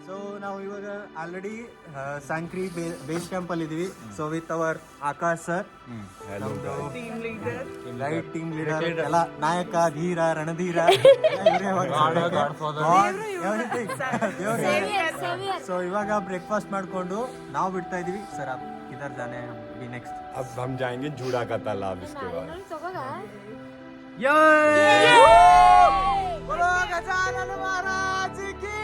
So ನಾವು ಇವಾಗ already ಸ್ಯಾಂಕ್ರಿ base camp ಅಲ್ಲಿ ಇದೀವಿ. So with our Akash sir, right team leader, ಎಲ್ಲ ನಾಯಕ, ಧೀರ, ರಣಧೀರ, ಸೊ ಇವಾಗ ಬ್ರೇಕ್ಫಾಸ್ಟ್ ಮಾಡ್ಕೊಂಡು ನಾವು ಬಿಡ್ತಾ ಇದೀವಿ. ಸರ್ आप किधर जाने हैं अभी नेक्स्ट? अब हम जाएंगे जूड़ा का तालाब इसके बाद. बोलो गजानन महाराज की.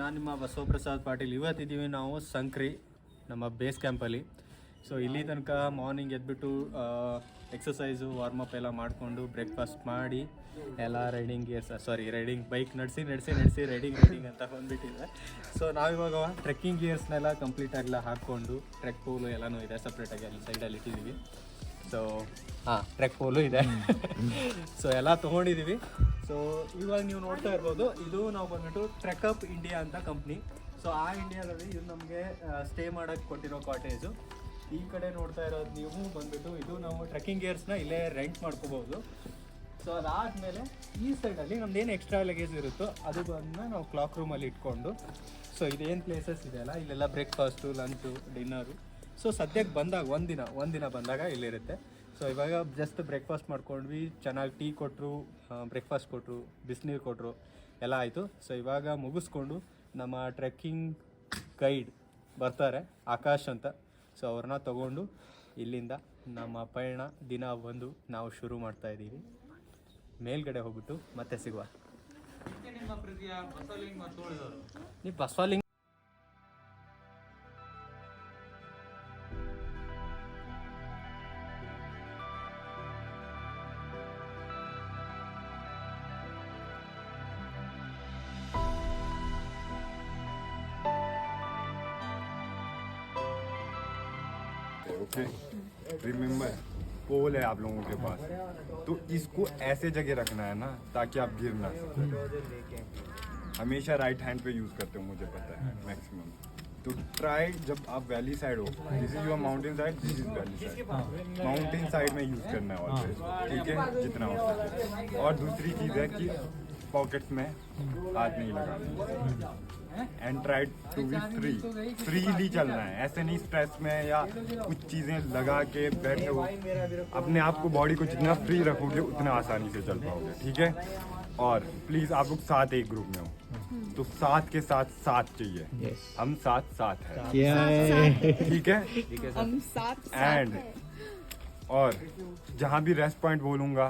ನಾನು ನಿಮ್ಮ ಬಸವಪ್ರಸಾದ್ ಪಾಟೀಲ್. ಇವತ್ತಿದ್ದೀವಿ ನಾವು ಸಂಕ್ರಿ ನಮ್ಮ ಬೇಸ್ ಕ್ಯಾಂಪಲ್ಲಿ. ಸೊ ಇಲ್ಲಿ ತನಕ ಮಾರ್ನಿಂಗ್ ಎದ್ಬಿಟ್ಟು ಎಕ್ಸಸೈಸು ವಾರ್ಮಪ್ ಎಲ್ಲ ಮಾಡಿಕೊಂಡು ಬ್ರೇಕ್ಫಾಸ್ಟ್ ಮಾಡಿ ಎಲ್ಲ ರೈಡಿಂಗ್ ಬೈಕ್ ನಡೆಸಿ ರೈಡಿಂಗ್ ಅಂತ ಬಂದುಬಿಟ್ಟಿದೆ. ಸೊ ನಾವಿವಾಗ ಟ್ರೆಕ್ಕಿಂಗ್ ಗೇರ್ಸ್ನೆಲ್ಲ ಕಂಪ್ಲೀಟಾಗೆಲ್ಲ ಹಾಕ್ಕೊಂಡು ಟ್ರೆಕ್ ಪೋಲು ಎಲ್ಲನೂ ಇದೆ, ಸಪ್ರೇಟಾಗಿ ಅಲ್ಲಿ ಸೈಡಲ್ಲಿ ಇಟ್ಟಿದ್ದೀವಿ. ಸೊ ಟ್ರೆಕ್ ಪೋಲು ಇದೆ. ಸೊ ಎಲ್ಲ ತೊಗೊಂಡಿದ್ದೀವಿ. ಸೊ ಇವಾಗ ನೀವು ನೋಡ್ತಾ ಇರ್ಬೋದು, ಇದು ನಾವು ಬಂದ್ಬಿಟ್ಟು ಟ್ರೆಕ್ ಅಪ್ ಇಂಡಿಯಾ ಅಂತ ಕಂಪ್ನಿ. ಸೊ ಆ ಇಂಡಿಯಾದಲ್ಲಿ ಇದು ನಮಗೆ ಸ್ಟೇ ಮಾಡೋಕ್ಕೆ ಕೊಟ್ಟಿರೋ ಕಾಟೇಜು. ಈ ಕಡೆ ನೋಡ್ತಾ ಇರೋದು ನೀವು ಬಂದ್ಬಿಟ್ಟು ಇದು ನಾವು ಟ್ರೆಕ್ಕಿಂಗ್ ಗೇರ್ಸ್ನ ಇಲ್ಲೇ ರೆಂಟ್ ಮಾಡ್ಕೋಬೋದು. ಸೊ ಅದಾದಮೇಲೆ ಈ ಸೈಡಲ್ಲಿ ನಮ್ದೇನು ಎಕ್ಸ್ಟ್ರಾ ಲಗೇಜ್ ಇರುತ್ತೋ ಅದು ಬಂದು ನಾವು ಕ್ಲಾಕ್ ರೂಮಲ್ಲಿ ಇಟ್ಕೊಂಡು, ಸೊ ಇದೇನು ಪ್ಲೇಸಸ್ ಇದೆಯಲ್ಲ ಇಲ್ಲೆಲ್ಲ ಬ್ರೇಕ್ಫಾಸ್ಟು, ಲಂಚು, ಡಿನ್ನರು. ಸೊ ಸದ್ಯಕ್ಕೆ ಬಂದಾಗ ಒಂದಿನ ಬಂದಾಗ ಇಲ್ಲಿರುತ್ತೆ. ಸೊ ಇವಾಗ ಜಸ್ಟ್ ಬ್ರೇಕ್ಫಾಸ್ಟ್ ಮಾಡ್ಕೊಂಡ್ವಿ, ಚೆನ್ನಾಗಿ ಟೀ ಕೊಟ್ಟರು, ಬ್ರೇಕ್ಫಾಸ್ಟ್ ಕೊಟ್ಟರು, ಬಿಸಿನೀರು ಕೊಟ್ಟರು, ಎಲ್ಲ ಆಯಿತು. ಸೊ ಇವಾಗ ಮುಗಿಸ್ಕೊಂಡು ನಮ್ಮ ಟ್ರೆಕ್ಕಿಂಗ್ ಗೈಡ್ ಬರ್ತಾರೆ, ಆಕಾಶ್ ಅಂತ. ಸೊ ಅವ್ರನ್ನ ತಗೊಂಡು ಇಲ್ಲಿಂದ ನಮ್ಮ ಪಯಣ ದಿನ 1 ನಾವು ಶುರು ಮಾಡ್ತಾ ಇದ್ದೀವಿ. ಮೇಲ್ಗಡೆ ಹೋಗ್ಬಿಟ್ಟು ಮತ್ತೆ ಸಿಗುವ. ನೀವು ಬಸವಲಿಂಗ ओके, रिमेम्बर पोल है आप लोगों के पास, तो इसको ऐसे जगह रखना है ना ताकि आप गिर ना सकें. हमेशा राइट हैंड पे यूज़ करते हो, मुझे पता है मैक्सिमम. तो ट्राई जब आप वैली साइड हो, this is your mountain side, this is valley side, mountain side में यूज़ करना है ऑलवेज, ठीक है, जितना हो सके. और दूसरी चीज़ है कि पॉकेट्स में हाथ नहीं लगाना. And try to be freely चलना है, ऐसे नहीं स्ट्रेस में या कुछ चीज़ें लगा के बैठे हो. अपने आप को, बॉडी को जितना फ्री रखोगे उतना आसानी से चल पाओगे, ठीक है. और प्लीज़ आप लोग साथ एक ग्रुप में हो, तो साथ के साथ चाहिए. हम साथ हैं, ठीक है. हम साथ एंड और जहाँ भी रेस्ट पॉइंट बोलूँगा,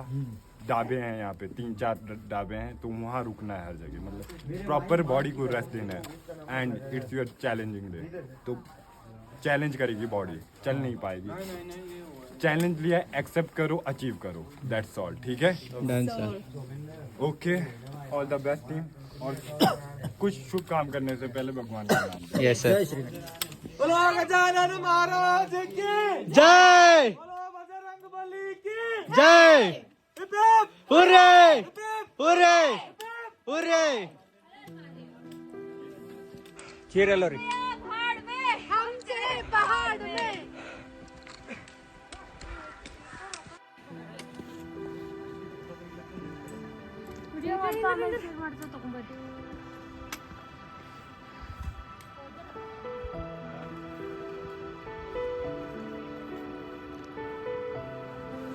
ढाबे हैं यहाँ पे 3-4 ढाबे हैं, तो वहाँ रुकना है हर जगह, मतलब प्रॉपर बॉडी को रेस्ट देना है. And it's your challenging day, तो चैलेंज करेगी बॉडी, चल नहीं पाएगी. चैलेंज लिया, एक्सेप्ट करो, अचीव करो, दैट्स ऑल, ठीक है. Okay, all the best team. और कुछ शुभ काम करने से पहले भगवान का नाम. Yes sir. बोलो गजानन महाराज की जय, बोलो बजरंगबली की जय, हुर्रे हुर्रे हुर्रे. चीरलो री पहाड़ में, हम चढ़े पहाड़ में. ವಿಡಿಯೋ ಮಾಡ್ತಾ ತಗೊಂಡ್ಬರ್ತೀವಿ.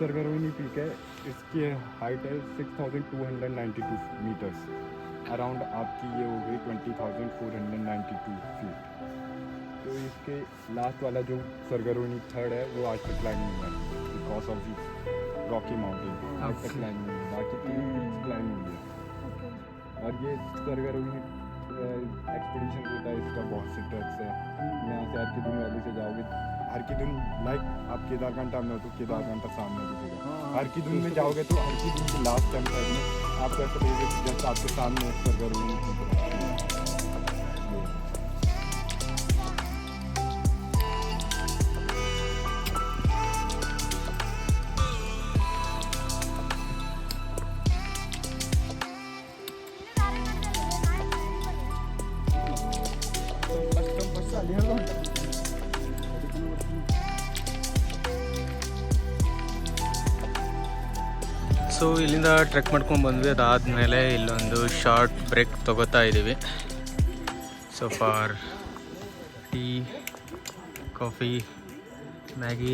सरगरोनी पीक है, इसकी हाइट है 6292 मीटर्स. अराउंड आपकी ये हो गई 20,492 फीट. तो इसके लास्ट वाला जो सरगरोनी थर्ड है वो आज तक क्लाइम नहीं हुआ है, because of this Rocky mountain. आज तक क्लाइम नहीं हुआ, बाकी 3 फीट क्लाइम हुई है. और ये सरगरोनी एक्सपीडिशन होता है, इसका बहुत से ट्रैक्स है. यहाँ से हरकीदुन वैली से जाओगे, हरकीदुन लाइक आप केदारकंठा में हो तो केदारकंठा सामने दिखेगा. हरकीदुन में जाओगे तो हरकीदुन की लास्ट कैंप साइड में आपको ऐसा लगेगा जैसे आपके सामने सरगरोनी की तरह. ಸೊ ಇಲ್ಲಿಂದ ಟ್ರೆಕ್ ಮಾಡ್ಕೊಂಡು ಬಂದ್ವಿ. ಅದಾದಮೇಲೆ ಇಲ್ಲೊಂದು ಶಾರ್ಟ್ ಬ್ರೇಕ್ ತೊಗೋತಾ ಇದ್ದೀವಿ. So for tea, coffee, Maggi.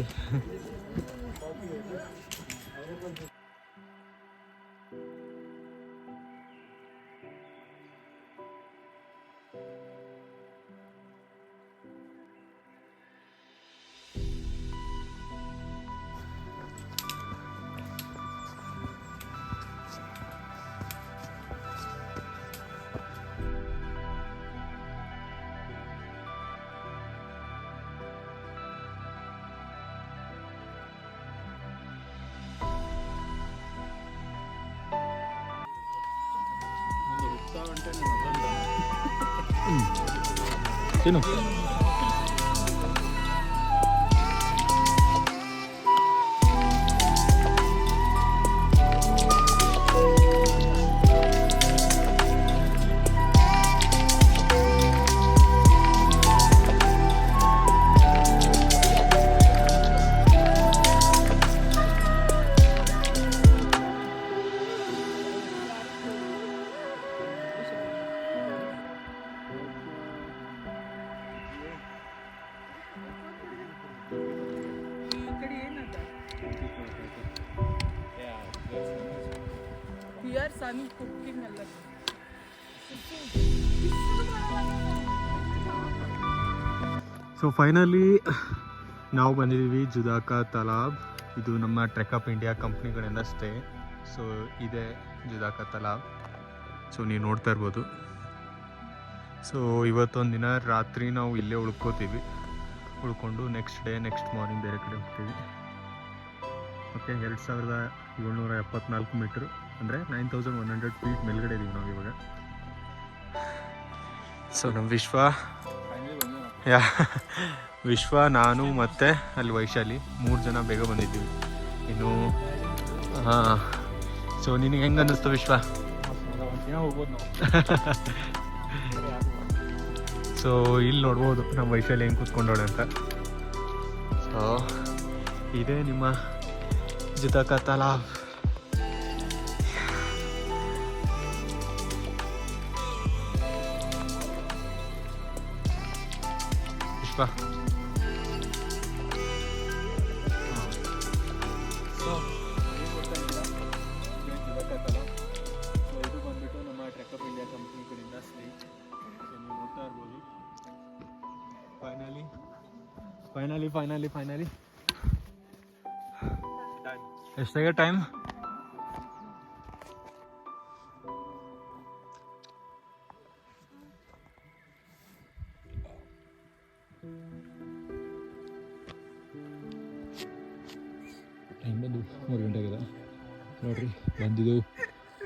ತಿನ್ನು. Here sun cooking a lot. So finally ನಾವು ಬಂದಿದ್ದೀವಿ ಜುದಾಕ ತಲಾಬ್. ಇದು ನಮ್ಮ ಟ್ರೆಕಪ್ ಇಂಡಿಯಾ ಕಂಪ್ನಿಗಳಿಂದ ಸ್ಟೇ. ಸೊ ಇದೆ ಜುದಾಕ ತಲಾಬ್. ಸೊ ನೀವು ನೋಡ್ತಾ ಇರ್ಬೋದು. ಸೊ ಇವತ್ತೊಂದು ದಿನ ರಾತ್ರಿ ನಾವು ಇಲ್ಲೇ ಉಳ್ಕೋತೀವಿ. ಉಳ್ಕೊಂಡು ನೆಕ್ಸ್ಟ್ ಮಾರ್ನಿಂಗ್ ಬೇರೆ ಕಡೆ ಹೋಗ್ತೀವಿ. ಓಕೆ, 2774 ಮೀಟ್ರು ಅಂದರೆ 9100 ಫೀಟ್ ಮೇಲ್ಗಡೆ ಇದ್ದೀವಿ ನಾವು ಇವಾಗ. ಸೊ ನಮ್ಮ ವಿಶ್ವ, ನಾನು ಮತ್ತು ಅಲ್ಲಿ ವೈಶಾಲಿ 3 ಜನ ಬೇಗ ಬಂದಿದ್ದೀವಿ. ಇನ್ನು ಸೊ ನಿನಗೆ ಹೆಂಗೆ ಅನ್ನಿಸ್ತು ವಿಶ್ವ? ಸೊ ಇಲ್ಲಿ ನೋಡ್ಬೋದು ನಮ್ಮ ವೈಶಾಲಿ ಹೆಂಗೆ ಕೂತ್ಕೊಂಡೋಳೆ ಅಂತ. ಸೊ ಇದೇ ನಿಮ್ಮ ಜುದಾಕ ತಲಾಬ್. ವಿಶ್ವ ಇದು ಬಂದ್ಬಿಟ್ಟು ನಮ್ಮ ಟ್ರೆಕಪ್ ಇಂಡಿಯಾ ಕಂಪ್ನಿ ಕಡೆಯಿಂದ ಸ್ನೇಕ್. ನೀವು ನೋಡ್ತಾ ಇರ್ಬೋದು. Finally ಎಷ್ಟಾಗ time? ಟೈಮ್ ಬಂದು 3 ಗಂಟೆ ಆಗಿದೆ ನೋಡ್ರಿ. ಬಂದಿದ್ದು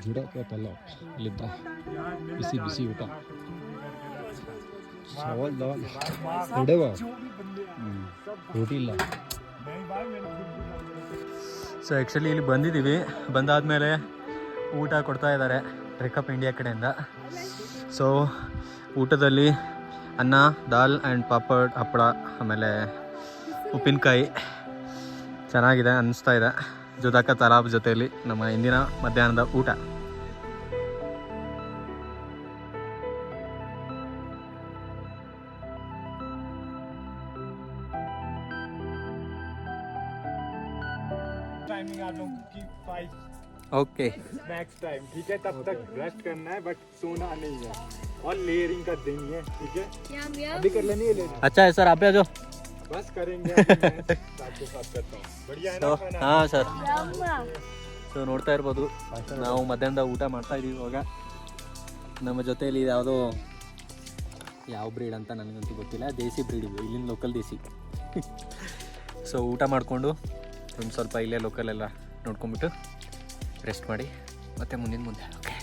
ಜುಡಾಕ ತಲಾಬ್. ಇಲ್ಲಿದ್ದ ಬಿಸಿ ಊಟ ಸವಾಲ್ ದಾಲ್ ಎಡೆವ ರೋಟಿ ಇಲ್ಲ. ಸೊ ಆ್ಯಕ್ಚುಲಿ ಇಲ್ಲಿ ಬಂದಿದ್ದೀವಿ. ಬಂದಾದಮೇಲೆ ಊಟ ಕೊಡ್ತಾ ಇದ್ದಾರೆ ಟ್ರೆಕಪ್ ಇಂಡಿಯಾ ಕಡೆಯಿಂದ. ಸೊ ಊಟದಲ್ಲಿ ಅನ್ನ, ದಾಲ್ ಆ್ಯಂಡ್ ಪಾಪಡ್, ಹಪ್ಪಳ, ಆಮೇಲೆ ಉಪ್ಪಿನಕಾಯಿ ಚೆನ್ನಾಗಿದೆ ಅನ್ನಿಸ್ತಾ ಇದೆ. ಜುದಾಕ ತಲಾಬ್ ಜೊತೆಯಲ್ಲಿ ನಮ್ಮ ಇಂದಿನ ಮಧ್ಯಾಹ್ನದ ಊಟ. टाइमिंग आप लोगों की 5 ಓಕೆ, नेक्स्ट टाइम, ठीक है? तब तक रेस्ट करना है बट सोना नहीं है. और लेयरिंग का दिन है, ठीक है? अभी कर लेनी है लेयरिंग. अच्छा है सर, आप आ जाओ. बस करेंगे. अभी मैं आपके साथ करता हूँ. बढ़िया है ना खाना? ಹಾಂ ಸರ್. ಸೊ ನೋಡ್ತಾ ಇರ್ಬೋದು, ನಾವು ಮಧ್ಯಾಹ್ನದ ಊಟ ಮಾಡ್ತಾ ಇದೀವಿ ಇವಾಗ. ನಮ್ಮ ಜೊತೆಯಲ್ಲಿ ಯಾವುದೋ ಯಾವ ಬ್ರೀಡ್ ಅಂತ ನನಗಂತೂ ಗೊತ್ತಿಲ್ಲ, ದೇಸಿ ಬ್ರೀಡ್ ಇದು, ಇಲ್ಲಿನ ಲೋಕಲ್ ದೇಸಿ. ಸೊ ಊಟ ಮಾಡಿಕೊಂಡು ಒಂದು ಸ್ವಲ್ಪ ಇಲ್ಲೇ ಲೋಕಲೆಲ್ಲ ನೋಡ್ಕೊಂಬಿಟ್ಟು ರೆಸ್ಟ್ ಮಾಡಿ ಮತ್ತೆ ಮುಂದೆ ಓಕೆ,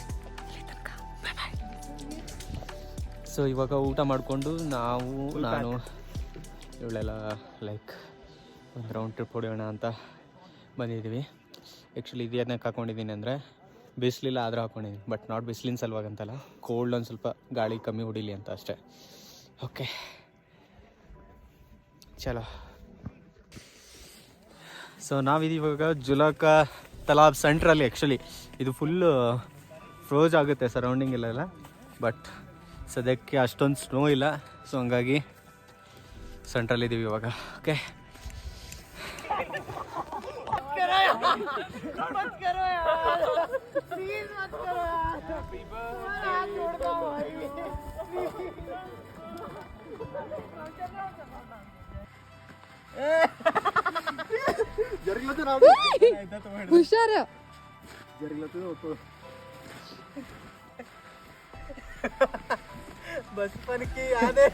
ಇಲ್ಲಿ ತನಕ ಬಾಯ್ ಬಾಯ್. ಸೊ ಇವಾಗ ಊಟ ಮಾಡಿಕೊಂಡು ನಾನು ಇವಳೆಲ್ಲ ಲೈಕ್ ಒಂದು ರೌಂಡ್ ಟ್ರಿಪ್ ಹೊಡೆಯೋಣ ಅಂತ ಬಂದಿದ್ದೀವಿ. ಆ್ಯಕ್ಚುಲಿ ಇದು ಏನಕ್ಕೆ ಹಾಕ್ಕೊಂಡಿದ್ದೀನಿ ಅಂದರೆ ಬಿಸಿಲಿಲ್ಲ ಆದರೂ ಹಾಕ್ಕೊಂಡಿದ್ದೀನಿ, ಬಟ್ ನಾಟ್ ಬಿಸಿಲಿನ ಸಲುವಾಗಂತಲ್ಲ, ಕೋಲ್ಡ್ ಒಂದು ಸ್ವಲ್ಪ ಗಾಳಿ ಕಮ್ಮಿ ಹೊಡಿಲಿ ಅಂತ ಅಷ್ಟೇ. ಓಕೆ ಚಲೋ. ಸೊ ನಾವಿದೀವಾಗ ಜುದಾಕ ತಲಾಬ್ ಸೆಂಟ್ರಲ್ಲಿ ಆ್ಯಕ್ಚುಲಿ ಇದು ಫುಲ್ ಫ್ರೋಜ್ ಆಗುತ್ತೆ ಸರೌಂಡಿಂಗ್ ಎಲ್ಲ ಬಟ್ ಸದ್ಯಕ್ಕೆ ಅಷ್ಟೊಂದು ಸ್ನೋ ಇಲ್ಲ. ಸೊ ಹಂಗಾಗಿ ಸೆಂಟ್ರಲ್ಲಿದ್ದೀವಿ ಇವಾಗ. ಓಕೆ ಹುಷಾರ. बचपन की यादें.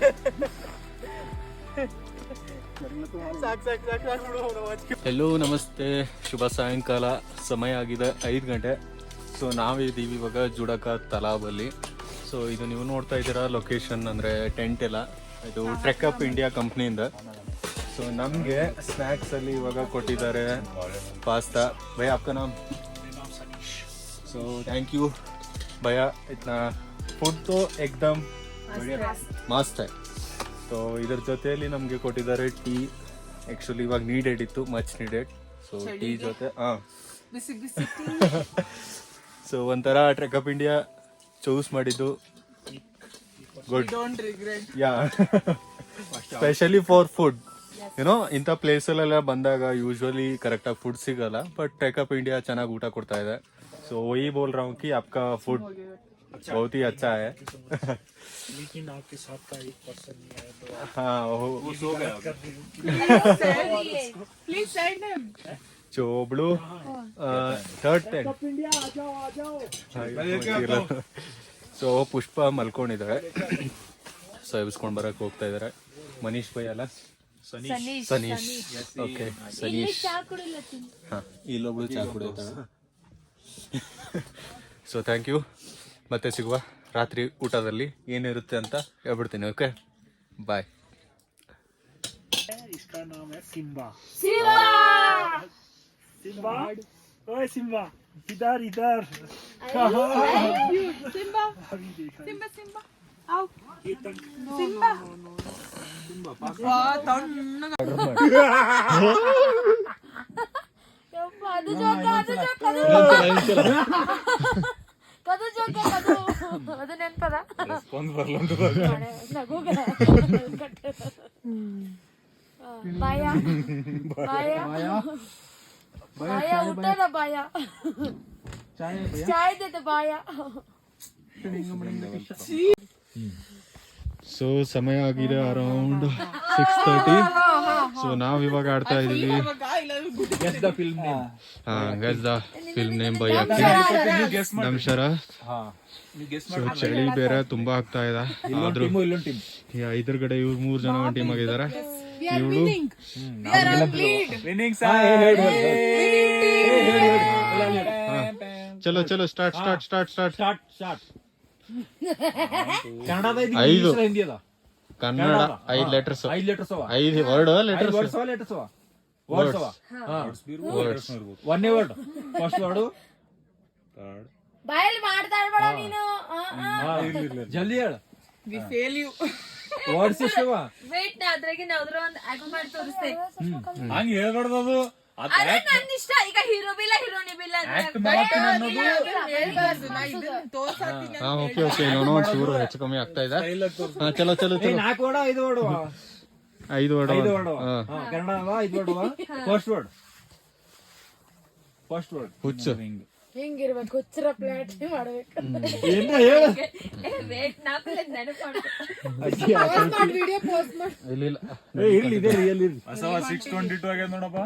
ಎಲ್ಲೂ ನಮಸ್ತೆ, ಶುಭ ಸಾಯಂಕಾಲ. ಸಮಯ ಆಗಿದೆ 5 ಗಂಟೆ. ಸೊ ನಾವಿದ್ದೀವಿ ಇವಾಗ ಜುಡಕ ತಲಾಬಲ್ಲಿ. ಸೊ ಇದು ನೀವು ನೋಡ್ತಾ ಇದ್ದೀರಾ ಲೊಕೇಶನ್, ಅಂದರೆ ಟೆಂಟ್ ಎಲ್ಲ ಇದು ಟ್ರೆಕ್ ಅಪ್ ಇಂಡಿಯಾ ಕಂಪ್ನಿಯಿಂದ. ಸೊ ನಮಗೆ ಸ್ನ್ಯಾಕ್ಸಲ್ಲಿ ಇವಾಗ ಕೊಟ್ಟಿದ್ದಾರೆ ಪಾಸ್ತಾ. ಭಯ आपका नाम? ಸೊ ಥ್ಯಾಂಕ್ ಯು ಭಯ. इतना ಫುಡ್ तो एकदम ಮಸ್ತ್ है. ಸೊ ಇದ್ರ ಜೊತೆಯಲ್ಲಿ ನಮಗೆ ಕೊಟ್ಟಿದ್ದಾರೆ ಟೀ. ಆ್ಯಕ್ಚುಲಿ ಇವಾಗ ನೀಡೆಡ್ ಇತ್ತು, ಮಚ್ ನೀಡೆಡ್. ಸೊ ಟೀ ಜೊತೆ ಬಿಸಿ ಬಿಸಿ ಸೊ ಒಂಥರ ಟ್ರೆಕ್ ಅಪ್ ಇಂಡಿಯಾ ಚೂಸ್ ಮಾಡಿದ್ದು good. Don't regret. Yeah specially for food. ಏನೋ ಇಂಥ ಪ್ಲೇಸಲ್ಲೆಲ್ಲ ಬಂದಾಗ ಯೂಶ್ವಲಿ ಕರೆಕ್ಟಾಗಿ ಫುಡ್ ಸಿಗಲ್ಲ, ಬಟ್ ಟ್ರೆಕ್ ಅಪ್ इंडिया ಚೆನ್ನಾಗಿ ಊಟ ಕೊಡ್ತಾ ಇದೆ. ಸೊ वही बोल रहा हूँ कि आपका फूड बहुत ही अच्छा है. लेकिन आपके साथ का एक पर्सन नहीं आया तो हाँ वो सो गया. Please send him. ಚೋಬ್ಳು ಥರ್ಡ್ ಟೆನ್. ಸೊ ಪುಷ್ಪ ಮಲ್ಕೊಂಡಿದ್ದಾರೆ. ಸೊ ಎಬ್ಸ್ಕೊಂಡು ಬರಕ್ಕೆ ಹೋಗ್ತಾ ಇದ್ದಾರೆ. ಮನೀಶ್ ಭೈ ಅಲ್ಲ, ಸನೀಶ್. ಓಕೆ ಸನೀಶ್. ಹಾಂ ಇಲ್ಲೊಬ್ಳು ಚಾ ಕುಡಿಯುತ್ತಾಳೆ. So thank you. ಮತ್ತೆ ಸಿಗುವ ರಾತ್ರಿ ಊಟದಲ್ಲಿ ಏನಿರುತ್ತೆ ಅಂತ ಹೇಳ್ಬಿಡ್ತೀನಿ. Okay bye. इसका नाम है सिम्बा. सिम्बा, ओए सिम्बा, इधर इधर. सिम्बा अभी देखा सिम्बा सिम्बा आओ. ये तक सिम्बा वाह ತಣ್ಣಗ. ಅದು ಜೋಕ ಅದು ನೆನ್ಪದ ಬಾಯ ಬಾಯ ಊಟದ ಬಾಯ ಚಾಯ್ ದೇದ ಬಾಯ. ಸೊ ಸಮಯ ಆಗಿದೆ ಅರೌಂಡ್ 6:30. ಸೊ ನಾವು ಇವಾಗ ಆಡ್ತಾ ಇದೀವಿ guess the film name by ನಮ್ಶರ. ಸೊ ಚಳಿ ಬೇರೆ ತುಂಬಾ ಆಗ್ತಾ ಇದೆ. ಆದ್ರೂ ಎದುರುಗಡೆ ಇವ್ರು 3 ಜನ ಒಂದು ಟೀಮ್ ಆಗಿದ್ದಾರೆ. ಇವಳು ಚಲೋ ಚಲೋ start start start start start. ಐದು ಕನ್ನಡ 5 ಲೆಟರ್ಸ್ 5 ವರ್ಡ್ ಲೆಟರ್ಸ್ ಒಂದೇ ವರ್ಡ್ ಫಸ್ಟ್ ವರ್ಡ್ ಬಾಯಲ್ಲಿ ಮಾಡ್ತಾ ಇರ್ಬೇಡ ನೀನು. ಜಲ್ದಿ ಹೇಳು. ವಿ ಫೇಲ್ ಯು. ವರ್ಡ್ಸ್ ಎಷ್ಟವ? ವೇಟ್ ನಾ ಅದ್ರಾಗೆ ಯಾವ್ದಾರ ಒಂದು ಆಕ್ಟ್ ಮಾಡಿ ತೋರಿಸ್ತೇನೆ. ಹಂಗ ಹೇಳ್ಬಾರ್ದು ಅದು. ಅದೇ ನನ್ನ ಇಷ್ಟ. ಈಗ ಹೀರೋ ಬಿಲ್ಲ ಹೀರೋನಿ ಬಿಲ್ಲ ತೋರ್ಸಾತೀನಿ. ಓಕೆ ಓಕೆ ಇನ್ನೊಂದು ಚೂರು ಹೆಚ್ಚು ಕಮ್ಮಿ ಆಗ್ತಾ ಇದೆ. ಚಲೋ ಚಲೋ ಚಲೋ 4 word 5 word 5 word Kannada 5 word. First word ಹುಚ್ಚು. ಹಿಂಗಿರ್ಬೇಕು, ಹುಚ್ಚರ ಪ್ಲಾಟ್ ಮಾಡ್ಬೇಕು. ಏನ ಹೇಳು. ವೇಟ್ ನಾ ನೆನಪು ವಿಡಿಯೋ ಪೋಸ್ಟ್ ಮಾಡಿ. ಇಲ್ಲ ಇರ್ಲಿ ಇದೆ ರಿಯಲ್ ಇರ್ಲಿ. 6:22 ಆಗ್ಯದ ನೋಡಪ್ಪ.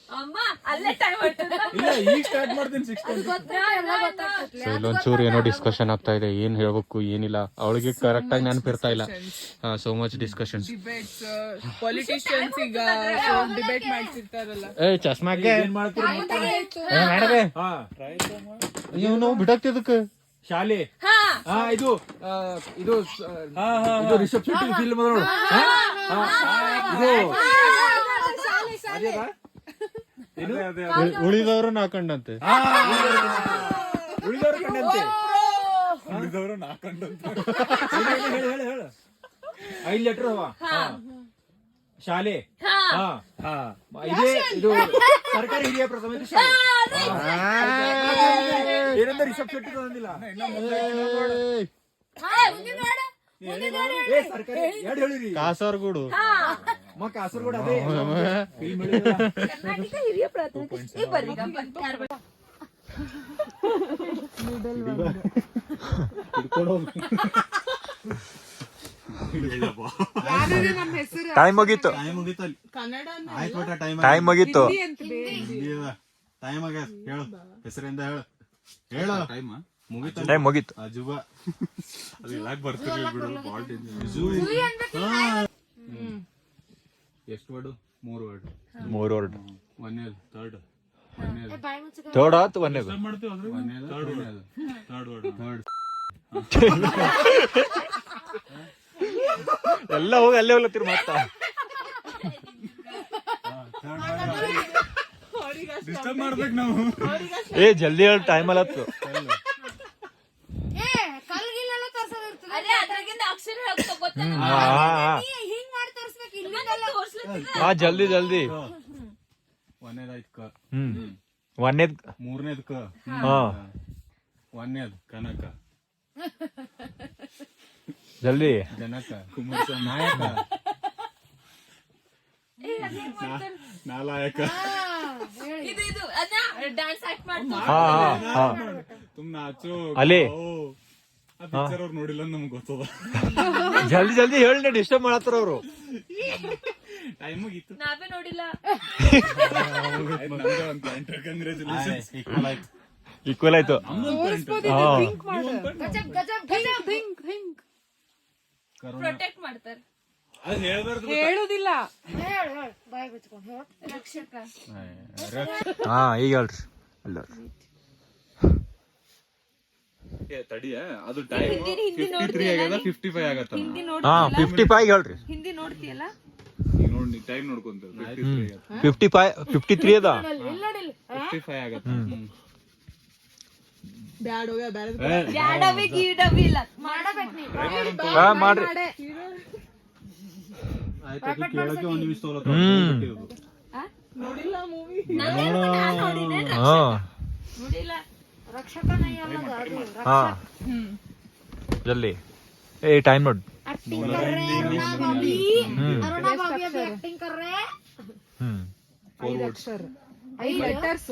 ಅಮ್ಮ ಅಲ್ಲೇ ಟೈಮ್ ಆಗ್ತದ. ಇಲ್ಲ ಈಗ ಸ್ಟಾರ್ಟ್ ಮಾಡ್ತೀನಿ 6:20. ಸೊ ಇಲ್ಲೊಂಚೂರು ಏನೋ ಡಿಸ್ಕಷನ್ ಆಗ್ತಾ ಇದೆ. ಏನ್ ಹೇಳ್ಬೇಕು ಏನಿಲ್ಲ ಅವಳಿಗೆ ಕರೆಕ್ಟ್ ಆಗಿ ನೆನಪಿರ್ತಾ ಇಲ್ಲ. So much discussion. Debates politicians ಈಗ ಡಿಬೇಟ್ ಮಾಡ್ತಿರ್ತಾರಲ್ಲ. ಏ ಚಸ್ಮಾಗೆ ಏನ್ ಮಾಡ್ತೀರಿ? ಮಾಡಬೇ ಹಾ ನೀವು ಬಿಡಕ್ತಿದಕ್ಕೆ ಶಾಲೆ. ಹಾ ಇದು ಇದು ಇದು ರಿಷಬ್ ಶೆಟ್ಟಿ ಫಿಲ್ಮ್ ನೋಡು. ಇದು ಅದೇನಾ? ಉಳಿದವರು ನಾಕಂಡಂತೆ. ಉಳಿದವರು ಕಂಡಂತೆ. ಉಳಿದವರು ನಾಲ್ಕಂಡಂತೆ. ಹೇಳು 5 ಲೆಟರ್ ಶಾಲೆ. ಹಾ ಇದೇ ಇದು ಸರ್ಕಾರಿ ಹಿರಿಯ ಪ್ರಾಥಮಿಕ ಶಾಲೆ. ಏನಂದ್ರೆ ರಿಷಬ್ ಶೆಟ್ಟಿ ತಂದಿಲ್ಲ. ಏ ಸರ್ಕಾರಿ ಎರಡು ಹೇಳಿರಿ. ಕಾಸರಗೋಡು ಕಾಸರಗೋಡು ಅದೇ film ಹೇಳಿಲ್ಲ. ಕರ್ನಾಟಕ ಹಿರಿಯ ಪ್ರಾಥಮಿಕ ಈಗ ಬರ್ರಿ ನಮ್ಮ ಹೆಸರು ಟೈಮ್ ಮುಗೀತು ಕನ್ನಡ ಟೈಮ್ ಮುಗೀತು ಅಂತ ಬೇರೆ. ಟೈಮ್ ಆಗ್ಯಾದ ಹೇಳು ಹೆಸರಿಂದ ಹೇಳು ಹೇಳು ಟೈಮ್ ಮುಗಿತ ಟೈಮ್ ಮುಗೀತು ಅಜುಬಾ ಅದು ಇಲ್ಲಾಕ್ ಬರ್ತಿರ್ಲಿ ಬಿಡು ಬಾಳ ಎಷ್ಟು ವರ್ಡ್ 3 ವರ್ಡ್ 3 ವರ್ಡ್ ಒಂದೇದು ಥರ್ಡ್ ಥರ್ಡ್ ಆತು ಒಂದೇದು ಎಲ್ಲ ಹೋಗಿ ಅಲ್ಲೇ ಹೋಗ್ಲತ್ತೀರಿ ಮತ್ತ ಡಿಸ್ಟರ್ಬ್ ಮಾಡ್ಬೇಕು ನಾವು ಏ ಜಲ್ದಿ ಹೇಳಿ ಟೈಮ್ ಅಲ್ಲತ್ತು ಅದೇ ಅದ್ರಾಗಿಂದ ಅಕ್ಷರ ಹೇಳ್ಕೊತ ಹಿಂಗ್ ಮಾಡಿ ತೋರ್ಸ್ಬೇಕು ಇಲ್ಲಿ ತೋರ್ಸ್ಲಿಕ್ಕೆ ಹಾ ಜಲ್ದಿ ಜಲ್ದಿ ಒಂದೇದಾಯ್ತು ಕ ಒಂದೇದ್ ಮೂರನೇದ್ ಕ ಹಾ ಒಂದೇದ್ ಕನಕ ಜಲ್ದಿ ಜನಕ ಕುಮಾರ ನಾಯಕ ನಾಲಾಯಕ ಇದು ಇದು ಅದ ಡ್ಯಾನ್ಸ್ ಆಕ್ಟ್ ಮಾಡ್ತಾರೆ ಹಾ ಹಾ ತುಮ್ ನಾಚೋ ಅಲ್ಲಿ ಆ ಪಿಕ್ಚರ್ ಅವ್ರು ನೋಡಿಲ್ಲ ನಮ್ಗೆ ಗೊತ್ತದ ಜಲ್ದಿ ಜಲ್ದಿ ಹೇಳಿ ಡಿಸ್ಟರ್ಬ್ ಮಾಡತ್ತಾರ ಅವರು ಟೈಮ್ ಮುಗೀತು ನಾವೇ ನೋಡಿಲ್ಲ ಕಂಗ್ರಾಚುಲೇಷನ್ಸ್ ಈಕ್ವಲ್ ಆಯ್ತು ಪ್ರೊಟೆಕ್ಟ್ ಮಾಡ್ತಾರೆ ಅದು ಹೇಳ್ಬಾರ್ದು ಹೇಳುದಿಲ್ಲ. ರಕ್ಷಕ ಹಾ ಈಗ ಹೇಳ್ರಿ ಅಲ್ಲ ತಡಿಯ ಅದು ಟೈಮ್ 53 ಆಗ್ಯದ 55 ಆಗತ್ತ ಹಿಂದಿ ಹಾ 55 ಹೇಳ್ರಿ ಹಿಂದಿ ನೋಡ್ತೀಯಲ್ಲ ಈಗ ನೋಡಿ ಟೈಮ್ ನೋಡ್ಕೊಂತ 53 ಅದ 55 ಆಗತ್ತ ಬ್ಯಾಡ ಹೋಗ್ಯ ಬ್ಯಾಡ ಬ್ಯಾಡವಿ ಗೀಡವಿ ಇಲ್ಲ ಹಾ ಮಾಡ್ರಿ ಕೇಳಕ್ಕೆ ಒಂದು ನಿಮಿಷ ನೋಡಿಲ್ಲ ಮೂವಿ. ಹಾ ನೋಡಿಲ್ಲ ಹಾ ಜಲ್ದಿ ಏ ಟೈಮ್ ನೋಡ್ ಹ್ಮ್ 5 ಅಕ್ಷರ 5 ಲೆಟರ್ಸ್.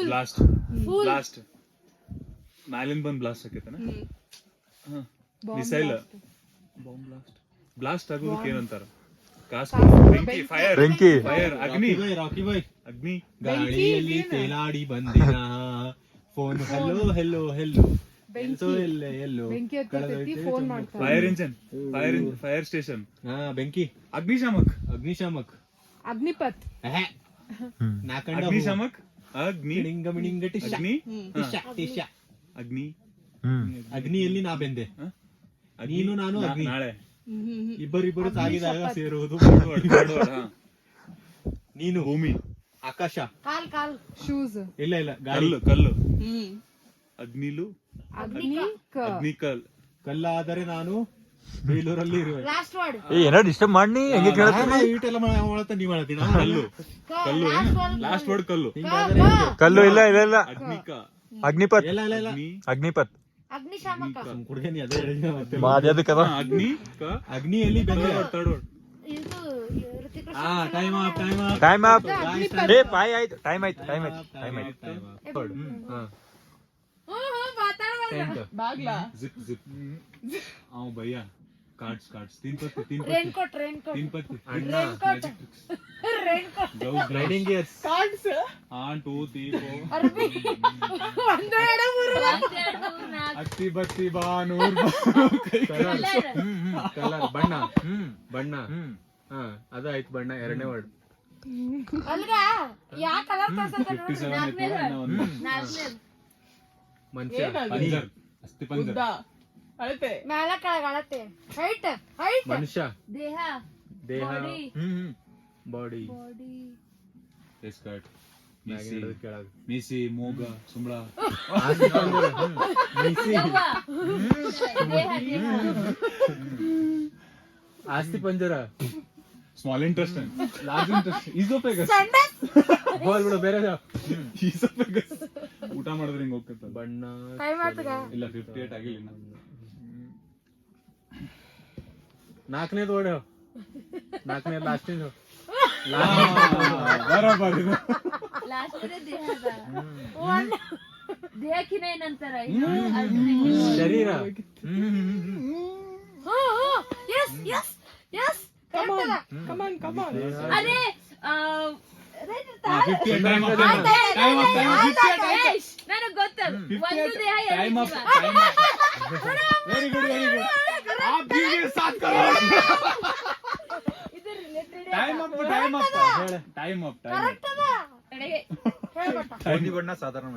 ಬ್ಲಾಸ್ಟ್ ಬ್ಲಾಸ್ಟ್ ಮ್ಯಾಲಿನ್ ಬಂದ್ ಬ್ಲಾಸ್ಟ್ ಆಕೈತನ ಮಿಸೈಲ್ ಬಾಂಬ್ ಬ್ಲಾಸ್ಟ್ ಬ್ಲಾಸ್ಟ್ ಆಗೋದಕ್ಕೆ ಏನಂತಾರ ಕಾಸ್ ಬೆಂಕಿ ಫೈರ್ ಬೆಂಕಿ ಫೈರ್ ಅಗ್ನಿ ರಾಕಿ ಬಾಯ್ ಅಗ್ನಿ ಗಾಳಿಯಲ್ಲಿ ತೇಲಾಡಿ ಬಂದಿನ ಫೋನ್ ಹೆಲ್ಲೋ ಹೆಲ್ಲೋ ಹೆಲ್ಲೋ ಎಲ್ಲೋ ಎಲ್ಲೋ ಬೆಂಕಿ ಹತ್ತೈತಿ ಫೋನ್ ಮಾಡ್ತಾರೆ. ಫೈರ್ ಇಂಜಿನ್ ಫೈರ್ ಸ್ಟೇಷನ್ ಹಾ ಬೆಂಕಿ ಅಗ್ನಿಶಾಮಕ್ ಅಗ್ನಿಶಾಮಕ್ ಅಗ್ನಿಪಥ್ ನಾಕಂಡ ಅಗ್ನಿಶಾಮಕ್ ಅಗ್ನಿ ಮಿಣಿಂಗ ಮಿಣಿಂಗ ಟಿಶ ಅಗ್ನಿ ಟಿಶ ಟಿಶ ಅಗ್ನಿ ಹ್ಮ್ ಅಗ್ನಿಯಲ್ಲಿ ನಾ ಬೆಂದೆ ನೀನು ನಾನು ಅಗ್ನಿ ನಾಳೆ ಇಬ್ಬರಿಬ್ಬರು ಸಾಗಿದಾಗ ಸೇರುವುದು ನೀನು ಭೂಮಿ ಆಕಾಶ ಶೂಸ್ ಇಲ್ಲ ಇಲ್ಲ ಗಾಳಿ ಕಲ್ಲು ಕಲ್ಲು ಅಗ್ನಿಲು ಅಗ್ನಿ ಕಲ್ ಕಲ್ಲಾದರೆ ನಾನು ಬೇಲೂರಲ್ಲಿ ಇರುವೆ ಏ ಏನೋ ಡಿಸ್ಟರ್ಬ್ ಮಾಡಿ ಹಂಗೆ ಕೇಳತ್ತೀನಿ ಈಟೆಲ್ಲ ಮಾಡತ್ತ ನೀವ್ ಮಾಡತ್ತೀನಿ ಕಲ್ಲು ಕಲ್ಲು ಲಾಸ್ಟ್ ವರ್ಡ್ ಕಲ್ಲು ಕಲ್ಲು ಇಲ್ಲ ಇಲ್ಲ ಇಲ್ಲ ಅಗ್ನಿಕ ಅಗ್ನಿಪತ್ ಇಲ್ಲ ಇಲ್ಲ ಇಲ್ಲ ಅಗ್ನಿ ಅಗ್ನಿಪತ್ ಕುಡ್ದೇನಿ ಅದೇ ಹೇಳಿದ್ನ ಮತ್ತೆ ಮಾದ್ಯದ ಕದ ಅಗ್ನಿ ಕ ಅಗ್ನಿಯಲ್ಲಿ ಬೆಂದೆ ಥರ್ಡ್ ವರ್ಡ್ ಹಾ time up time up time up ಏ ಪಾಯ್ ಆಯ್ತು ಟೈಮ್ ಆಯ್ತು ಟೈಮ್ ಆಯ್ತು ಟೈಮ್ ಆಯ್ತು ಹಾ ಬಾಗ್ಲಾ जिप जिप आओ भैया कार्ड्स कार्ड्स तीन पत्ती तीन पत्ती ಅಣ್ಣ जाओ ರೈಡಿಂಗ್ ಗೇರ್ಸ್ ಕಾರ್ಡ್ಸ್ 1 2 3 4 ಅತ್ತಿ ಬತ್ತಿ ಬಾನೂರ್ ಕಲರ್ ಬಣ್ಣ ಬಣ್ಣ ಹಾ ಅದಾಯ್ತು ಬಣ್ಣ ಎರಡನೇ ವರ್ಡ್ ಯಾವ ಕಲರ್ 57 ಮನುಷ್ಯ पंजर अस्थि पंजर ಉದ್ದ ಅಳತೆ ಮೇಲ ಕೆಳಗಳತೆ ಹೈಟ್ ಮನುಷ್ಯ ದೇಹ ದೇಹ Body. ಬಾಡಿ ಬಾಡಿ स्कर्ट ಕೆಳಗೆ मीसी मोगा सुमड़ा ಆಸ್ತಿ ಪಂಜರ small intestine large intestine oesophagus ಹೋಲ್ ಬಿಡು ಬೇರೆ ಈಸೋಫೇಗಸ್ ಊಟ ಮಾಡಿದ್ರೆ ಹಿಂಗ್ ಹೋಗ್ತದೆ ಬಣ್ಣ ಇಲ್ಲ 58 ಆಗಿಲ್ಲ ಇನ್ನು. 4ನೇದು ಓಡ 4ನೇ ಲಾಸ್ಟ್ ಬರೋಬ್ಬರ ಇದು. ಲಾಸ್ಟ್ ದೇಹದ ದೇಹಕ್ಕಿನ ಏನಂತಾರ ಶರೀರ Come on. ಅದೇ ನನಗ್ ಗೊತ್ತದು ಒಂದು ದೇಹ Time up. ವೆರಿ ಗುಡ್ आप जीविए 7 करोड़. Time up. ಗೋಧಿ ಬಣ್ಣ ಸಾಧಾರಣ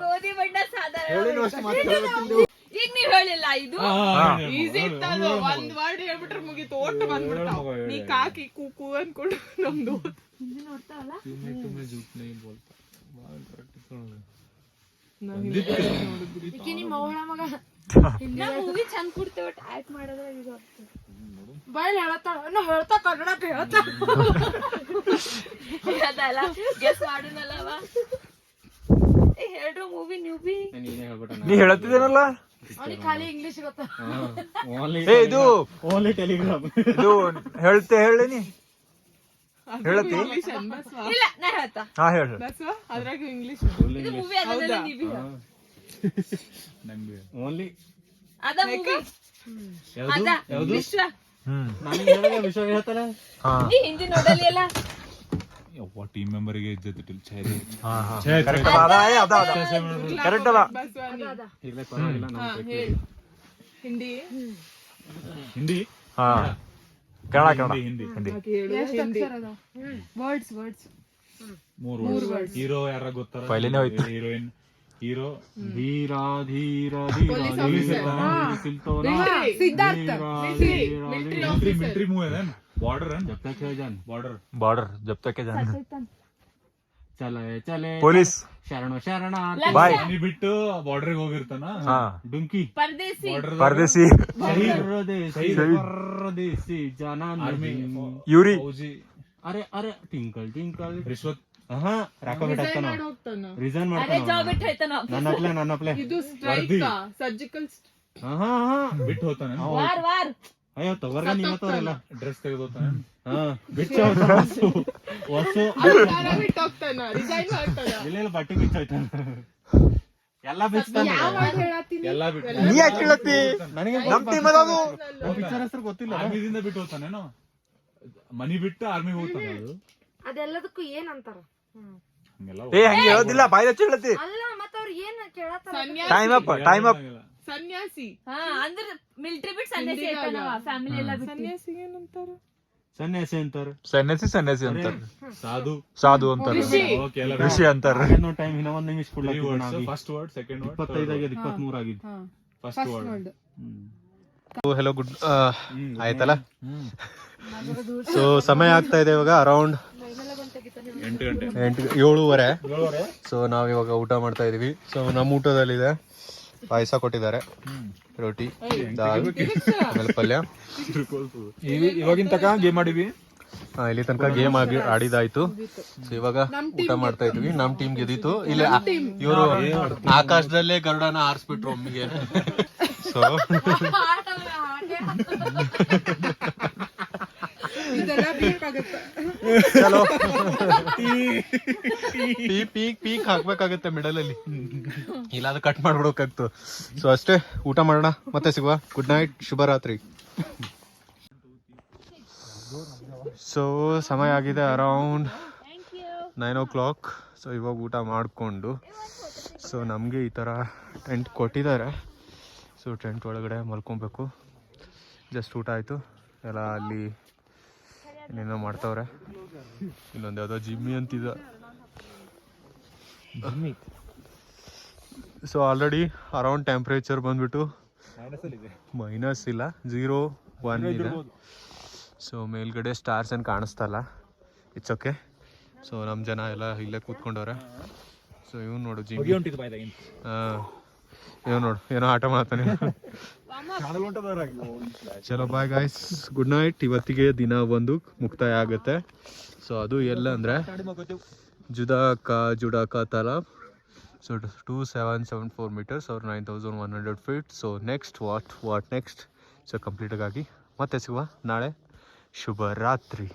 ಗೋಧಿ ಬಣ್ಣ ಸಾಧಾರಣ ಈಗ ನೀವ್ ಹೇಳಿಲ್ಲ ಇದು ಈಸಿ ಇತ್ತದು ಒಂದ್ ವರ್ಡ್ ಹೇಳ್ಬಿಟ್ರೆ ಮುಗೀತು ಓಟ್ ಬಂದ್ಬಿಡ್ತಾವ ನೀ ಕಾಕಿ ಕೂಕು ಅನ್ಕೊಂಡು ನಮ್ದು ನೋಡ್ತಾವಲ್ಲ ನಾ ಮೂವಿ ಚಂದ ಕೊಡ್ತೇವೆ ಆಕ್ಟ್ ಮಾಡಿದ್ರೆ ಇದು ಬಾಯಲ್ಲಿ ಹೇಳ್ತಾ ಕನ್ನಡ ಅದಲ್ಲ ಗೆಸ್ ಮಾಡುನಲ್ಲವ ಹೇಳ್ರು ಮೂವಿ ನೀವು ಬಿ ನೀನೇ ಹೇಳ್ಬಿಟ್ಟ ನೀ ಹೇಳತ್ತಿದ್ದೇನಲ್ಲ ಅವ್ನಿಗೆ ಖಾಲಿ ಇಂಗ್ಲಿಷ್ ಗೊತ್ತ ಏ ಇದು ಓನ್ಲಿ ಟೆಲಿಗ್ರಾಮ್ ಇದು ಹೇಳೇನಿ ಹೇಳತ್ತಿ ಇಲ್ಲ ನಾ ಹೇಳ್ತಾ ಹಾ ಹೇಳ ಬಸ್ವ ಅದ್ರಾಗ ಇಂಗ್ಲಿಷ್ ಇದು ಮೂವಿ ಅದಲ್ಲ ನೀವು ನಂಗೆ ಓನ್ಲಿ ಅದ ಮೂವಿ ಅದ ವಿಶ್ವ ನನಗೆ ಹೇಳಿದ್ರೆ ವಿಶ್ವ ಹೇಳ್ತಾರ ಹಾ ನೀ ಹಿಂದಿ ನೋಡಲಿ ಅಲ್ಲ ಯವ್ವ ಟೀಮ್ ಮೆಂಬರ್ಗೆ ಇಜ್ಜತ್ ಇಟ್ಟಿಲ್ಲ ಛೇರಿ ಹಾ ಕರೆಕ್ಟ್ ಅದ ಕರೆಕ್ಟ್ ಅದ ಬಸ್ವ ಇರ್ಲೇ ಪರವಾಗಿಲ್ಲ ನಾವು ಹೇಳಿ ಹಿಂದಿ ಹಿಂದಿ ಹಾ ಕನ್ನಡ ಹಿಂದಿ ಹಿಂದಿ ವರ್ಡ್ಸ್ ಮೂರು ವರ್ಡ್ಸ್ ಹೀರೋ ಯಾರ ಗೊತ್ತಾರ ಪೈಲೇನೆ ಹೋಯ್ತು. ಹೀರೋಯಿನ್ ಹೀರೋ ಧೀರ ಧೀರ Police officer. Siddharth military move है बॉर्डर है जब तक है जान बॉर्डर जब तक है जान चले चले ಪೊಲೀಸ್ ಶರಣ ಬಾಯ್ ಮನಿ ಬಿಟ್ಟು ಬಾರ್ಡರ್ ಹೋಗಿರ್ತಾನ ಹಾ ಡುಂಕಿ ಪರದೇಸಿ ಪರದೇಸಿ ಪರದೇಸಿ ಜನ ಆರ್ಮಿ ಯೂರಿ ಫೌಜಿ ಅರೆ ಅರೆ ಟಿಂಕಲ್ ಟಿಂಕಲ್ ರಿಶ್ವತ್ ರಾಕ ಬಿಟ್ಟಾನ ಹೋಗ್ತಾನ ರಿಸೈನ್ ಅರೆ ಜಾಬ್ ಮಾಡ್ತಾನ ಇಟ್ಟು ಹೋಯ್ತಾನ ನನ್ನ ಅಪ್ಲೆ ಇದು ಸ್ಟ್ರೈಕ್ ಸರ್ಜಿಕಲ್ ಹಾ ಬಿಟ್ಟು ಹೋಗ್ತಾನೆ ವಾರ್ ಅಯ್ಯೋ ತಗೋರ್ಗ ನಿಮ್ಮತ್ತವ್ರೆಲ್ಲ ಡ್ರೆಸ್ ತೆಗೆದು ಹೋಗ್ತಾನೆ ಹಾ ಬಿಚ್ಚ ಹೊಸು ಬಿಟ್ಟು ಹೋಗ್ತಾನ ರಿಸೈನ್ ಮಾಡ್ತಾನ ಇಲ್ಲ ಬಟ್ಟೆ ಬಿಚ್ಚ ಹೋಯ್ತಾನ ಎಲ್ಲ ಬಿಚ್ತಾನ ಯಾವ word ಹೇಳತ್ತೀನಿ ಎಲ್ಲಾ ಬಿಟ್ಟು ನೀ ಯಾಕೆ ಕೇಳತ್ತಿ ನನಗೆ ನಮ್ ಟೀಮ್ ಅದಾವು ಪಿಕ್ಚರ್ ಹೆಸರು ಗೊತ್ತಿಲ್ಲ ಆರ್ಮಿದಿಂದ ಬಿಟ್ಟು ಹೋಗ್ತಾನೇನೋ ಮನಿ ಬಿಟ್ಟು ಆರ್ಮಿಗೆ ಹೋಗ್ತಾನೆ ಅದು ಅದೆಲ್ಲದಕ್ಕೂ ಏನ್ ಅಂತಾರ ಹಂಗೆಲ್ಲ ಏ ಹಂಗೆ ಹೇಳೋದಿಲ್ಲ ಬಾಯಿ ಹಚ್ಚಿ ಹೇಳತ್ತಿ ಅಲ್ಲ ಮತ್ತ ಅವ್ರ ಏನ್ ಕೇಳತ್ತಾರ ಟೈಮ್ ಅಪ್ ಸನ್ಯಾಸಿ ಹಾ ಅಂದ್ರ ಮಿಲಿಟರಿ ಬಿಟ್ಟು ಸನ್ಯಾಸಿ ಆಯ್ತಾನವ ಫ್ಯಾಮಿಲಿ ಎಲ್ಲ ಬಿಟ್ಟು ಸನ್ಯಾಸಿ ಏನಂತಾರ ಸನ್ಯಾಸಿ ಅಂತಾರ ಸನ್ಯಾಸಿ ಅಂತಾರ ಸಾಧು ಸಾಧು ಅಂತಾರ ಓಕೆ ಎಲ್ಲ ಋಷಿ ಅಂತಾರ ಇನ್ನೊಂದು ಟೈಮ್ ಇನ್ನೂ ಒಂದು ನಿಮಿಷ ಕೊಡ್ಲಾಕ ಫಸ್ಟ್ ವರ್ಡ್ ಸೆಕೆಂಡ್ ವರ್ಡ್ 25 ಆಗಿದೆ 23 ಆಗಿದೆ ಫಸ್ಟ್ ವರ್ಡ್ ಹೆಲೋ ಗುಡ್ ಆಯ್ತಲ್ಲ ಸೊ ಸಮಯ ಆಗ್ತಾ ಇದೆ ಇವಾಗ ಅರೌಂಡ್ 8 ಗಂಟೆ 7:30 ಸೊ ನಾವಿವಾಗ ಊಟ ಮಾಡ್ತಾ ಇದೀವಿ ಸೊ ನಮ್ಮ ಊಟದಲ್ಲಿದೆ ಪಾಯಸ ಕೊಟ್ಟಿದ್ದಾರೆ ರೋಟಿ ದಾಲ್ ಆಮೇಲೆ ಪಲ್ಯ ಇವಾಗಿನ ತಕ ಗೇಮ್ ಆಡಿವಿ ಇಲ್ಲಿ ತನಕ ಗೇಮ್ ಆಡಿದಾಯ್ತು ಸೊ ಇವಾಗ ಊಟ ಮಾಡ್ತಾ ಇದೀವಿ ನಮ್ ಟೀಮ್ ಗೆದ್ದಿತ್ತು ಇಲ್ಲಿ ಇವರು ಆಕಾಶದಲ್ಲೇ ಗರುಡನ ಆರಿಸ್ಬಿಟ್ರು ಒಮ್ಮಿಗೆ ಸೊ ಇದೆಲ್ಲ ಬೇಕಾಗತ್ತೆ ಚಲೋ ಪೀಕ್ ಹಾಕ್ಬೇಕಾಗತ್ತೆ ಮಿಡಲ್ ಅಲ್ಲಿ ಇಲ್ಲ ಅದು ಕಟ್ ಮಾಡ್ಬಿಡೋಕಾಗ್ತು ಸೊ ಅಷ್ಟೇ ಊಟ ಮಾಡೋಣ ಮತ್ತೆ ಸಿಗುವ ಗುಡ್ ನೈಟ್ ಶುಭರಾತ್ರಿ ಸೊ ಸಮಯ ಆಗಿದೆ ಅರೌಂಡ್ 9 ಸೊ ಇವಾಗ ಊಟ ಮಾಡಿಕೊಂಡು ಸೊ ನಮಗೆ ಈ ಥರ ಟೆಂಟ್ ಕೊಟ್ಟಿದ್ದಾರೆ ಸೊ ಟೆಂಟ್ ಒಳಗಡೆ ಮಲ್ಕೊಬೇಕು ಜಸ್ಟ್ ಊಟ ಆಯಿತು ಎಲ್ಲ ಅಲ್ಲಿ ಏನೇನೋ ಮಾಡ್ತಾವ್ರೆ ಇಲ್ಲೊಂದು ಯಾವುದೋ ಜಿಮ್ಮಿ ಅಂತಿದೆ ಸೊ ಆಲ್ರೆಡಿ ಅರೌಂಡ್ ಟೆಂಪ್ರೇಚರ್ ಬಂದ್ಬಿಟ್ಟು ಮೈನಸ್ ಇಲ್ಲ 0-1 ಇದೆ ಸೊ ಮೇಲ್ಗಡೆ ಸ್ಟಾರ್ಸ್ ಏನು ಕಾಣಿಸ್ತಲ್ಲ ಇಟ್ಸ್ ಓಕೆ ಸೊ ನಮ್ಮ ಜನ ಎಲ್ಲ ಇಲ್ಲೇ ಕೂತ್ಕೊಂಡವ್ರೆ ಸೊ ಇವ್ನು ನೋಡು ಜಿಮ್ಮಿ ಏನೋ ನೋಡು ಏನೋ ಆಟ ಮಾಡ್ತಾನೆ. ಚಲೋ ಬಾಯ್ ಗಾಯ್ಸ್, ಗುಡ್ ನೈಟ್. ಇವತ್ತಿಗೆ ದಿನ ಒಂದು ಮುಕ್ತಾಯ ಆಗುತ್ತೆ. ಸೊ ಅದು ಎಲ್ಲ ಅಂದರೆ ಜುಡಾಕ ತಲಾಬ್. So 2774 meters or 9100 feet. So next what next. So ಕಂಪ್ಲೀಟಾಗಿ ಮತ್ತೆ ಸಿಗುವ ನಾಳೆ. ಶುಭ ರಾತ್ರಿ.